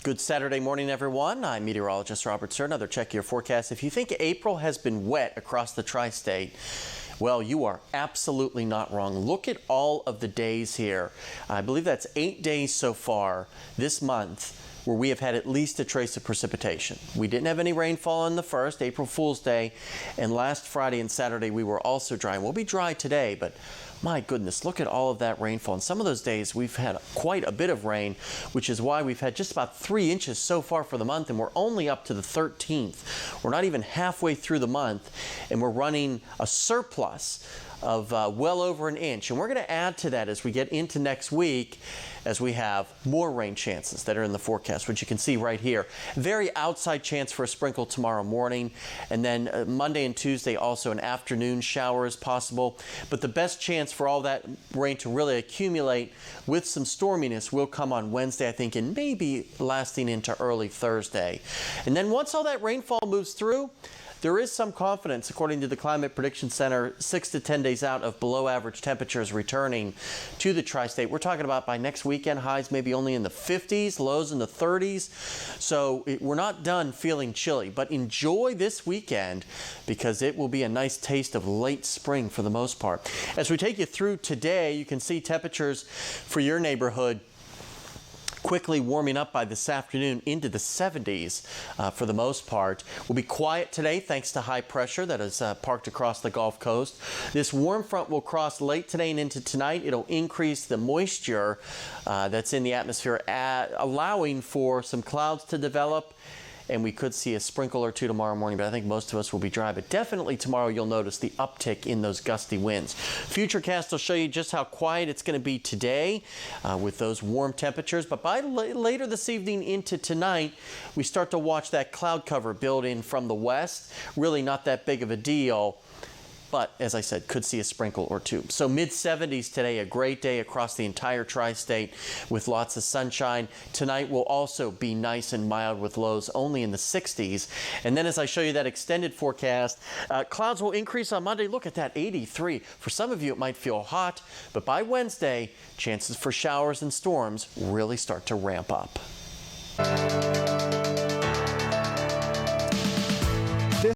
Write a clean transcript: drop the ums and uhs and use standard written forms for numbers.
Good Saturday morning, everyone. I'm meteorologist Robert Suhr. Another check of your forecast. If you think April has been wet across the tri-state, well, you are absolutely not wrong. Look at all of the days here. I believe that's 8 days so far this month where we have had at least a trace of precipitation. We didn't have any rainfall on the 1st, April Fool's Day, and last Friday and Saturday we were also dry. We'll be dry today, but my goodness, look at all of that rainfall. And some of those days we've had quite a bit of rain, which is why we've had just about 3 inches so far for the month, and we're only up to the 13th. We're not even halfway through the month, and we're running a surplus of well over an inch. And we're going to add to that as we get into next week, as we have more rain chances that are in the forecast, which you can see right here. Very outside chance for a sprinkle tomorrow morning, and then Monday and Tuesday also an afternoon shower is possible. But the best chance for all that rain to really accumulate with some storminess will come on Wednesday, I think, and maybe lasting into early Thursday. And then once all that rainfall moves through, there is some confidence, according to the Climate Prediction Center, 6 to 10 days out of below average temperatures returning to the tri-state. We're talking about by next weekend, highs maybe only in the 50s, lows in the 30s. So we're not done feeling chilly, but enjoy this weekend because it will be a nice taste of late spring for the most part. As we take you through today, you can see temperatures for your neighborhood quickly warming up by this afternoon into the 70s for the most part. We'll be quiet today thanks to high pressure that is parked across the Gulf Coast. This warm front will cross late today and into tonight. It'll increase the moisture that's in the atmosphere, allowing for some clouds to develop. And we could see a sprinkle or two tomorrow morning, but I think most of us will be dry. But definitely tomorrow you'll notice the uptick in those gusty winds. Futurecast will show you just how quiet it's going to be today with those warm temperatures. But by later this evening into tonight, we start to watch that cloud cover build in from the west. Really not that big of a deal. But as I said, could see a sprinkle or two. So mid-70s today, a great day across the entire tri-state with lots of sunshine. Tonight will also be nice and mild with lows only in the 60s. And then as I show you that extended forecast, clouds will increase on Monday. Look at that, 83. For some of you, it might feel hot, but by Wednesday, chances for showers and storms really start to ramp up.